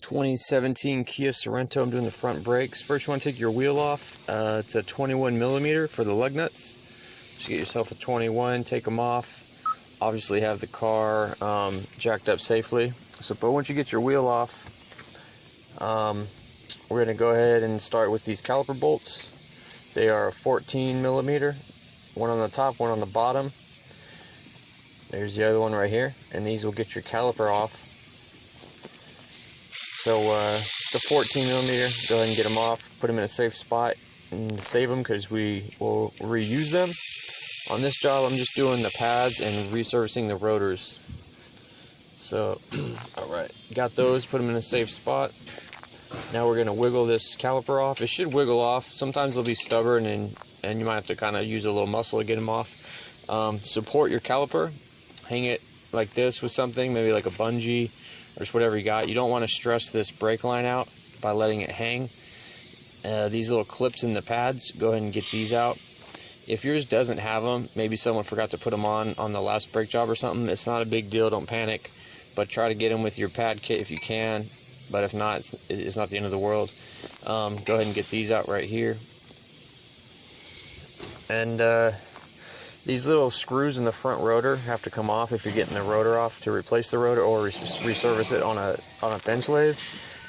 2017 Kia Sorento. I'm doing the front brakes. First, you want to take your wheel off. It's a 21 millimeter for the lug nuts. Just get yourself a 21, take them off. Obviously have the car jacked up safely. But once you get your wheel off, we're going to go ahead and start with these caliper bolts. They are 14 millimeter, one on the top, one on the bottom. There's the other one right here, and these will get your caliper off. So the 14 millimeter, go ahead and get them off, put them in a safe spot and save them because we will reuse them. On this job, I'm just doing the pads and resurfacing the rotors. So, alright, got those, put them in a safe spot. Now we're going to wiggle this caliper off. It should wiggle off. Sometimes they'll be stubborn and you might have to kind of use a little muscle to get them off. Support your caliper. Hang it like this with something, maybe like a bungee or just whatever you got. You don't want to stress this brake line out by letting it hang. These little clips in the pads, go ahead and get these out. If yours doesn't have them, maybe someone forgot to put them on the last brake job or something, it's not a big deal, don't panic. But try to get them with your pad kit if you can. But if not, it's not the end of the world. Go ahead and get these out right here. And these little screws in the front rotor have to come off if you're getting the rotor off to replace the rotor or resurface it on a bench lathe.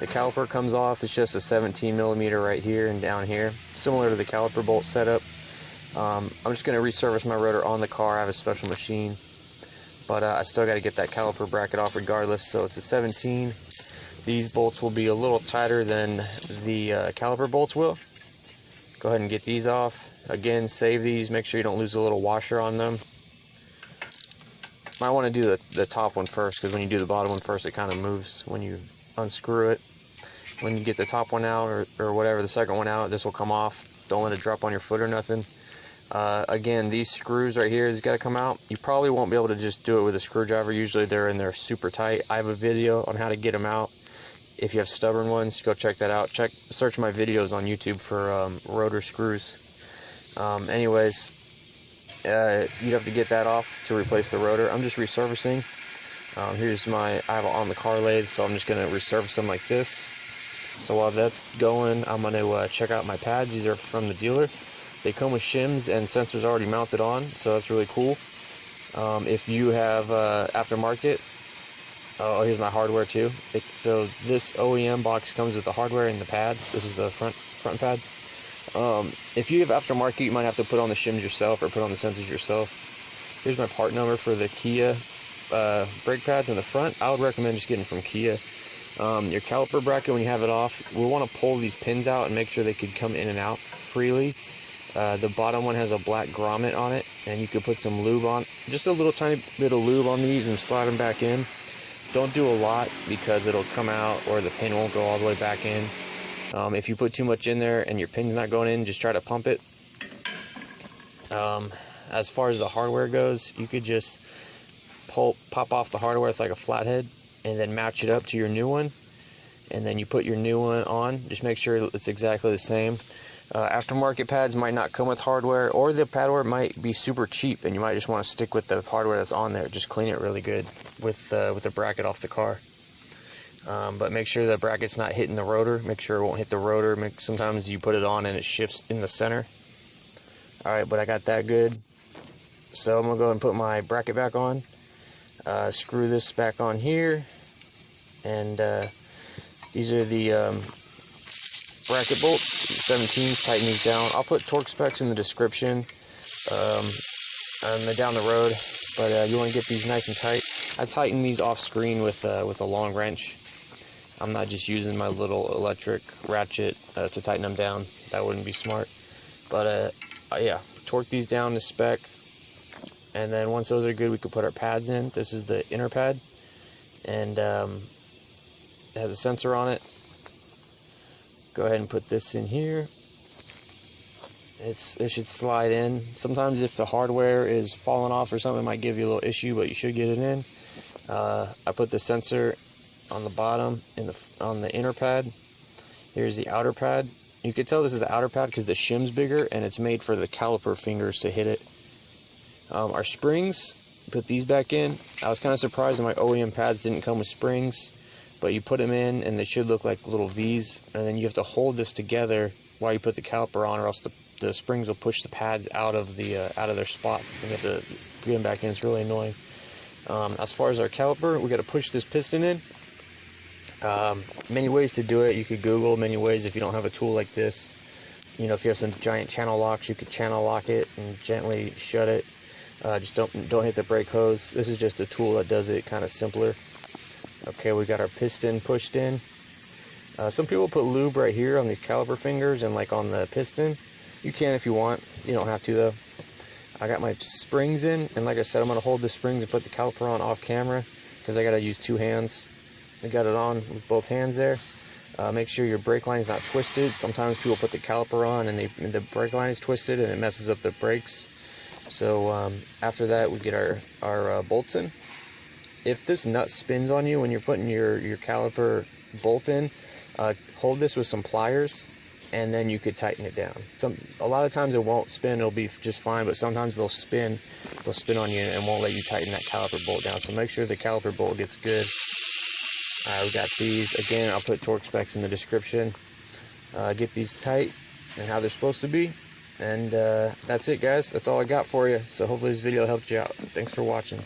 The caliper comes off. It's just a 17 millimeter right here and down here, similar to the caliper bolt setup. I'm just going to resurface my rotor on the car. I have a special machine, but I still got to get that caliper bracket off regardless. So it's a 17. These bolts will be a little tighter than the caliper bolts will. Go ahead and get these off. Again, save these. Make sure you don't lose a little washer on them. Might want to do the top one first, because when you do the bottom one first, it kind of moves when you unscrew it. When you get the top one out or whatever, the second one out, this will come off. Don't let it drop on your foot or nothing. Again, these screws right here has got to come out. You probably won't be able to just do it with a screwdriver. Usually they're in there super tight. I have a video on how to get them out. If you have stubborn ones, go check that out. Search my videos on YouTube for rotor screws. Anyways, you'd have to get that off to replace the rotor. I'm just resurfacing. I have it on the car lathe, so I'm just going to resurface them like this. So while that's going, I'm going to check out my pads. These are from the dealer. They come with shims and sensors already mounted on, so that's really cool. If you have aftermarket, oh, here's my hardware too. So this OEM box comes with the hardware and the pads. This is the front pad. If you have aftermarket, you might have to put on the shims yourself or put on the sensors yourself. Here's my part number for the Kia brake pads in the front. I would recommend just getting from Kia. Your caliper bracket, when you have it off, we'll want to pull these pins out and make sure they could come in and out freely. The bottom one has a black grommet on it, and you could put some lube on, just a little tiny bit of lube on these and slide them back in. Don't do a lot because it'll come out or the pin won't go all the way back in. If you put too much in there and your pin's not going in, just try to pump it. As far as the hardware goes, you could just pop off the hardware with like a flathead and then match it up to your new one. And then you put your new one on. Just make sure it's exactly the same. Aftermarket pads might not come with hardware, or the padware might be super cheap and you might just want to stick with the hardware that's on there. Just clean it really good with the bracket off the car. But make sure the bracket's not hitting the rotor. Make sure it won't hit the rotor. Sometimes you put it on and it shifts in the center. Alright, but I got that good. So I'm going to go and put my bracket back on. Screw this back on here. And these are the bracket bolts, 17s, tighten these down. I'll put torque specs in the description down the road, but you want to get these nice and tight. I tighten these off screen with a long wrench. I'm not just using my little electric ratchet to tighten them down. That wouldn't be smart. But yeah, torque these down to spec, and then once those are good, we can put our pads in. This is the inner pad, and it has a sensor on it. Go ahead and put this in here. It should slide in. Sometimes if the hardware is falling off or something, it might give you a little issue, but you should get it in. I put the sensor on the bottom on the inner pad. Here's the outer pad. You can tell this is the outer pad because the shim's bigger and it's made for the caliper fingers to hit it. Our springs, put these back in. I was kind of surprised that my OEM pads didn't come with springs. but you put them in and they should look like little V's, and then you have to hold this together while you put the caliper on, or else the springs will push the pads out of their spots, and you have to get them back in. It's really annoying. As far as our caliper, we got to push this piston in. Many ways to do it. You could Google many ways if you don't have a tool like this. You know, if you have some giant channel locks, you could channel lock it and gently shut it. Just don't hit the brake hose. This is just a tool that does it kind of simpler. Okay, we got our piston pushed in. Some people put lube right here on these caliper fingers and like on the piston. You can if you want. You don't have to though. I got my springs in, and like I said, I'm going to hold the springs and put the caliper on off camera because I got to use two hands. I got it on with both hands there. Make sure your brake line is not twisted. Sometimes people put the caliper on and the brake line is twisted and it messes up the brakes. So after that, we get our bolts in. If this nut spins on you when you're putting your caliper bolt in, hold this with some pliers, and then you could tighten it down. A lot of times it won't spin, it'll be just fine, but sometimes they'll spin on you and won't let you tighten that caliper bolt down. So make sure the caliper bolt gets good. We got these. Again, I'll put torque specs in the description. Get these tight and how they're supposed to be. And that's it, guys. That's all I got for you. So hopefully this video helped you out. Thanks for watching.